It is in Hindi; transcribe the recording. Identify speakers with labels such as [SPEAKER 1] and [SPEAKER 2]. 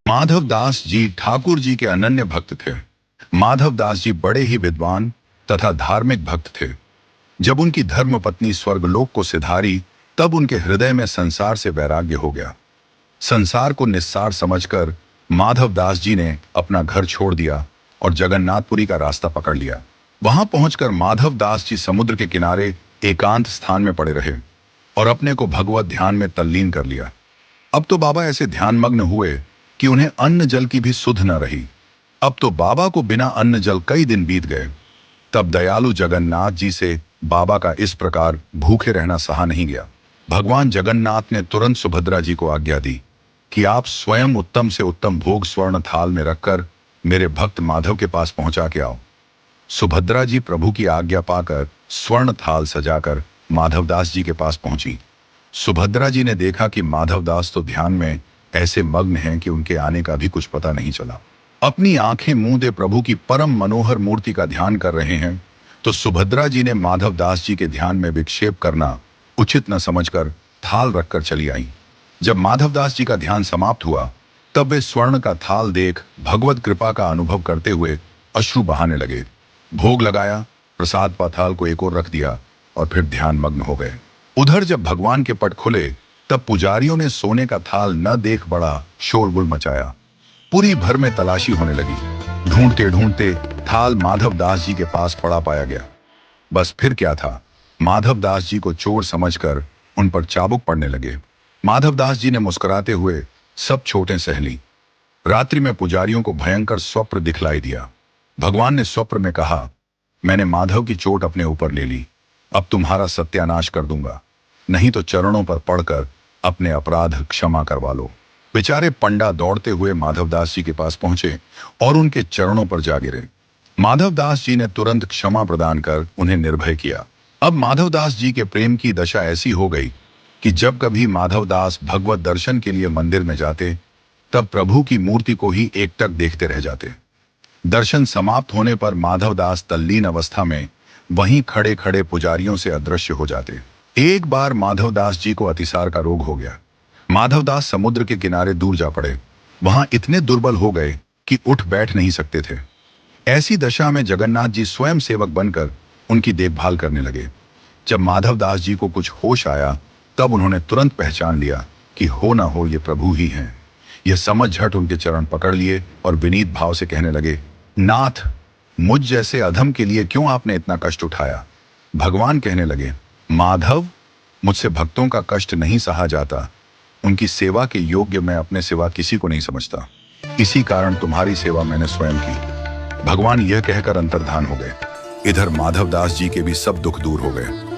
[SPEAKER 1] माधव दास जी ठाकुर जी के अनन्य भक्त थे। माधव दास जी बड़े ही विद्वान तथा धार्मिक भक्त थे। जब उनकी धर्मपत्नी स्वर्गलोक को सिधारी, तब उनके हृदय में संसार से वैराग्य हो गया। संसार को निस्सार समझकर माधव दास जी ने अपना घर छोड़ दिया और जगन्नाथपुरी का रास्ता पकड़ लिया। वहां पहुंचकर माधव दास जी समुद्र के किनारे एकांत स्थान में पड़े रहे और अपने को भगवत ध्यान में तल्लीन कर लिया। अब तो बाबा ऐसे ध्यानमग्न हुए कि उन्हें अन्न जल की भी सुध न रही। अब तो बाबा को बिना अन्न जल कई दिन बीत गए। तब दयालु जगन्नाथ जी से बाबा का इस प्रकार भूखे रहना सहा नहीं गया। भगवान जगन्नाथ ने तुरंत सुभद्रा जी को आज्ञा दी कि आप स्वयं उत्तम से उत्तम भोग स्वर्ण थाल में रखकर मेरे भक्त माधव के पास पहुंचा के आओ। सुभद्रा जी प्रभु की आज्ञा पाकर स्वर्ण थाल सजाकर माधवदास जी के पास पहुंची। सुभद्रा जी ने देखा कि माधवदास तो ध्यान में ऐसे मग्न हैं कि उनके आने का भी कुछ पता नहीं चला। अपनी आंखें मूंदे प्रभु की परम मनोहर मूर्ति का ध्यान कर रहे हैं, तो सुभद्रा जी ने माधवदास जी के ध्यान में विक्षेप करना उचित न समझकर थाल रखकर चली आई। जब माधवदास जी का ध्यान समाप्त हुआ, तब वे स्वर्ण का थाल देख भगवत कृपा का अनुभव करते हुए अश्रु बहाने लगे। भोग लगाया, प्रसाद पाथाल को एक ओर रख दिया और फिर ध्यान मग्न हो गए। उधर जब भगवान के पट खुले, तब पुजारियों ने सोने का थाल न देख बड़ा शोरगुल मचाया। पूरी भर में तलाशी होने लगी। ढूंढते ढूंढते थाल माधवदास जी के पास पड़ा पाया गया। बस फिर क्या था, माधवदास जी को चोर समझकर उन पर चाबुक पड़ने लगे। माधवदास जी ने मुस्कुराते हुए सब चोटें सह ली। रात्रि में पुजारियों को भयंकर स्वप्न दिखलाई दिया। भगवान ने स्वप्न में कहा, मैंने माधव की चोट अपने ऊपर ले ली, अब तुम्हारा सत्यानाश कर दूंगा, नहीं तो चरणों पर पड़कर अपने अपराध क्षमा करवा लो। बेचारे पंडा दौड़ते हुए माधवदास जी के पास पहुंचे और उनके चरणों पर जा गिरे। माधवदास जी ने तुरंत क्षमा प्रदान कर उन्हें निर्भय किया। अब माधवदास जी के प्रेम की दशा ऐसी हो गई कि जब कभी माधवदास भगवत दर्शन के लिए मंदिर में जाते, तब प्रभु की मूर्ति को ही एकटक देखते रह जाते। दर्शन समाप्त होने पर माधवदास तल्लीन अवस्था में वहीं खड़े खड़े पुजारियों से अदृश्य हो जाते। एक बार माधवदास जी को अतिसार का रोग हो गया। माधवदास समुद्र के किनारे दूर जा पड़े। वहां इतने दुर्बल हो गए कि उठ बैठ नहीं सकते थे। ऐसी दशा में जगन्नाथ जी स्वयं सेवक बनकर उनकी देखभाल करने लगे। जब माधवदास जी को कुछ होश आया, तब उन्होंने तुरंत पहचान लिया कि हो ना हो ये प्रभु ही हैं। यह समझ झट उनके चरण पकड़ लिए और विनीत भाव से कहने लगे, नाथ, मुझ जैसे अधम के लिए क्यों आपने इतना कष्ट उठाया? भगवान कहने लगे, माधव, मुझसे भक्तों का कष्ट नहीं सहा जाता। उनकी सेवा के योग्य मैं अपने सिवा किसी को नहीं समझता। इसी कारण तुम्हारी सेवा मैंने स्वयं की। भगवान यह कहकर अंतर्धान हो गए। इधर माधवदास जी के भी सब दुख दूर हो गए।